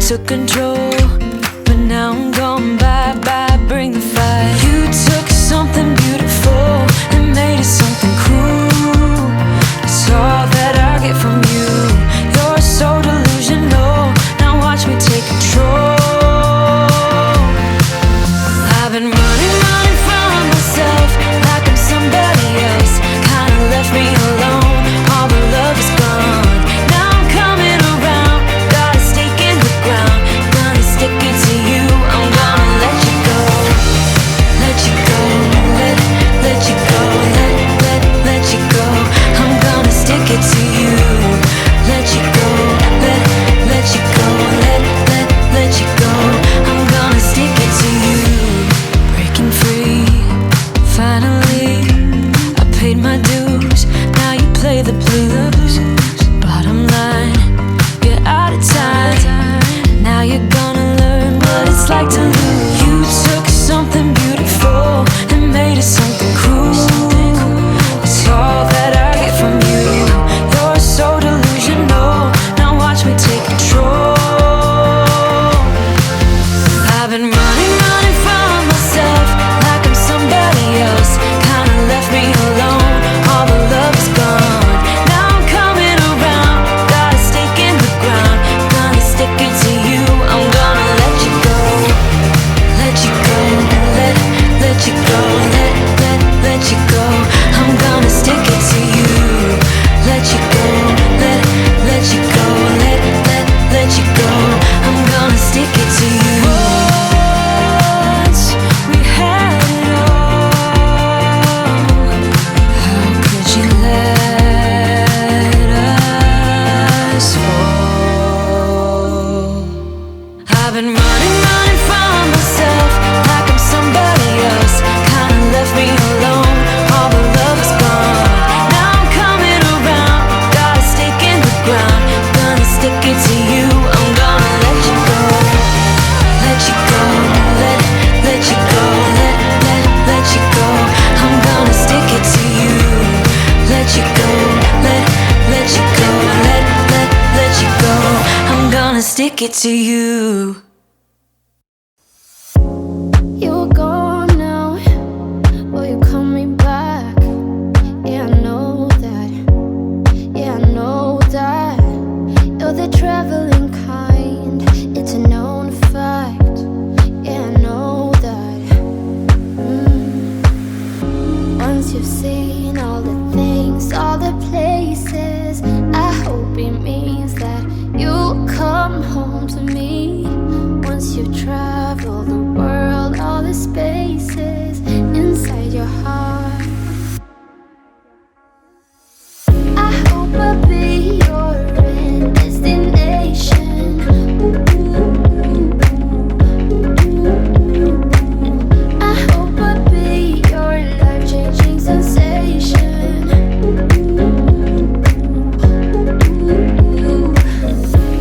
took control, but now I'm gone. Bye bye, bring the fire. You took something beautiful and made it something cruel. It's all that I get from you. You're so delusional. Now watch me take control. I've been running from myself like I'm somebody else. Kinda left me alone. All the love is gone. Now I'm coming around. Got a stake in the ground. Gonna stick it to you. I'm gonna let you go. Let you go. Let you go. Let you go. I'm gonna stick it to you. Let you go. Let you go. Let you go. I'm gonna stick it to you. Breaking free, finally. I paid my dues. Now you play the blues. Bottom line, you're out of time. Now you're gonna learn what it's like to lose. You took something beautiful and made it something cruel. It's all that I get from you. You're so delusional. Now watch me take control. I've been running from myself like I'm somebody else. Kinda left me alone. All the love is gone. Now I'm coming around. Got a stake in the ground. Gonna stick it to you. I'm gonna let you go. Let you go. Let you go. Let you go. I'm gonna stick it to you. Let you go. Let you go. Let you go. I'm gonna stick it to you. Once we had it all. How could you let us fall? I've been running from myself like I'm somebody else. Kinda left me alone. All the love is gone. Now I'm coming around. Got a stake in the ground. Gonna stick it to you. I'm gonna let you go. Let you go. Let you go. Let you go. I'm gonna stick it to you. Let you go. Let you go. Let you go. I'm gonna stick it to you. You're gone now, will you call me back? Yeah, I know that. Yeah, I know that. You're the traveling kind. It's a known fact. Yeah, I know that. Once you've seen all the things, all the places, I hope it means that you'll come home to me. Once you've traveled the world, all the spaces inside your heart, I hope I'll be your end destination. I hope I'll be your life-changing sensation.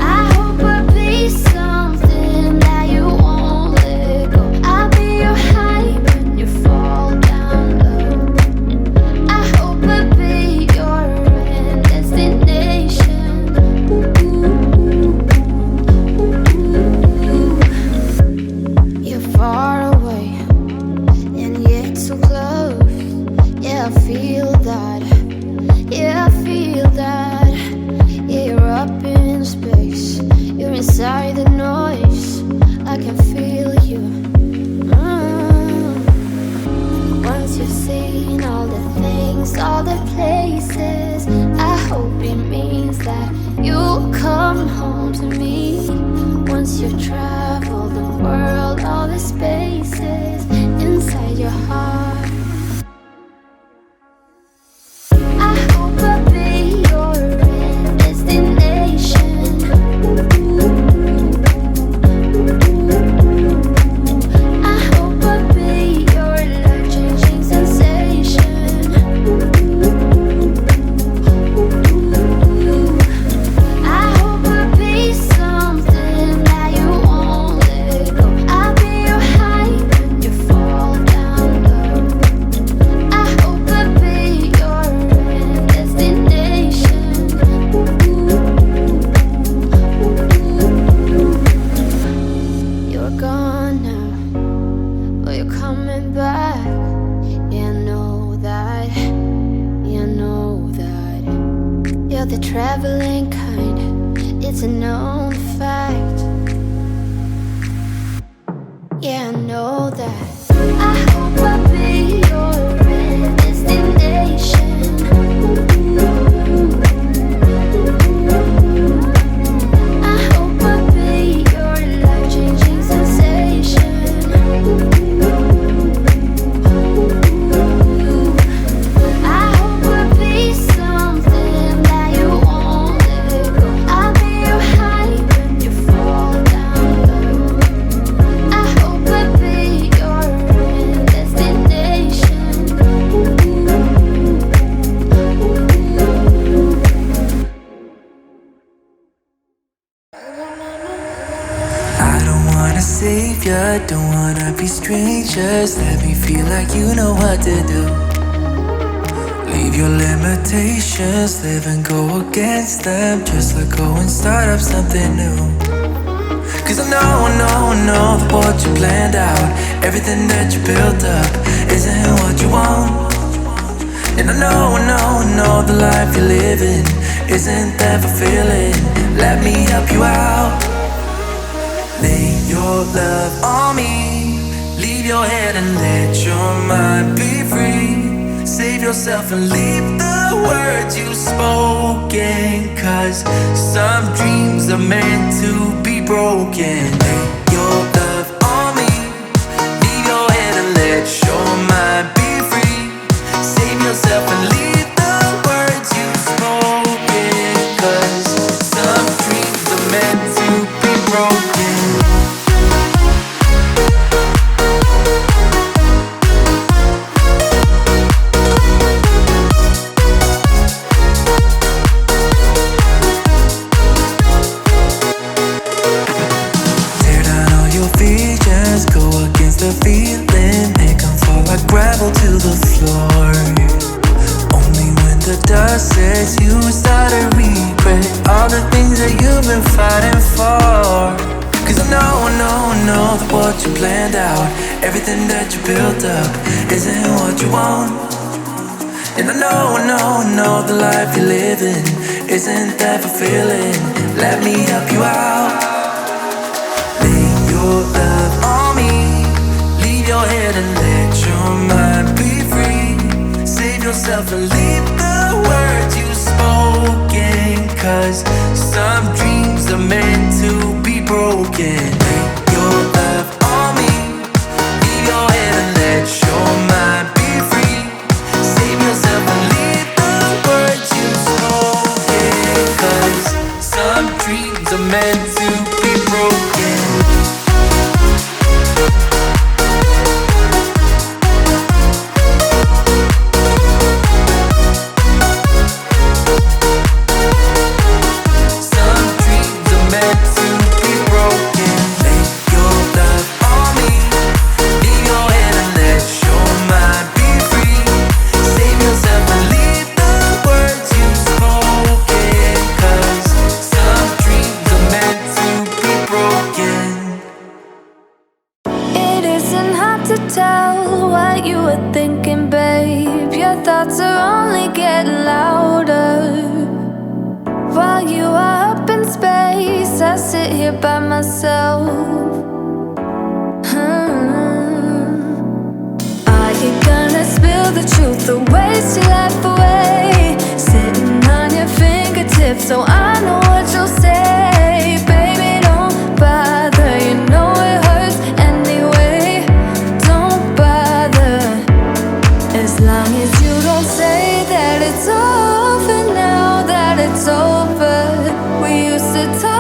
I hope I'll be something that you won't let go. I'll be your high when you fall down low. I hope I'll be your end destination. You're far away and yet so close. Yeah, I feel that. Yeah, I feel that. Yeah, you're up in space. You're inside the noise. I can feel you. Once you've seen all the things, all the places, I hope it means that you'll come home to me. Once you've traveled the world, all the spaces inside your heart, I hope I'll be your end destination. I hope I'll be your life-changing sensation. I hope I'll be something that you won't let go. I'll be your high when it's a known fact. Yeah, I know that. I hope I'll be your destination. I hope I'll be your life-changing sensation. I hope I'll be something that you won't let go. I'll be your high when you fall down low. I hope I'll be your destination. I don't wanna save ya, don't wanna be strangers. Let me feel like you know what to do. Leave your limitations, live and go against them. Just let go and start up something new. Cause I know that what you planned out, everything that you built up, isn't what you want. And I know the life you're living isn't that fulfilling. Let me help you out. Lay your love on me, leave your head and let your mind be free. Save yourself and leave the words you've spoken. Cause some dreams are meant to be broken. Lay your love on me, leave your head and let your mind be free. Save yourself and leave the words you've spoken. Cause some dreams are meant to be broken. Go against the feeling, make them fall like gravel to the floor. Only when the dust sets, you start to regret all the things that you've been fighting for. Cause I know that what you planned out, everything that you built up, isn't what you want. And I know the life you're living isn't that fulfilling. Let me help you out. Lay your love on me, leave your head and let your mind be free. Save yourself and leave the words you've spoken. Cause some dreams are meant to be broken. Lay your love on me, leave your head and let your mind be free. Save yourself and leave the words you've spoken. Cause some dreams are meant to be broken. Tell what you were thinking, babe. Your thoughts are only getting louder. While you are up in space, I sit here by myself. Are you gonna spill the truth or waste your life away? Sitting on your fingertips, so I know what you'll say. Baby, don't bother, you know it hurts anyway. As long as you don't say that it's over now, that it's over. We used to talk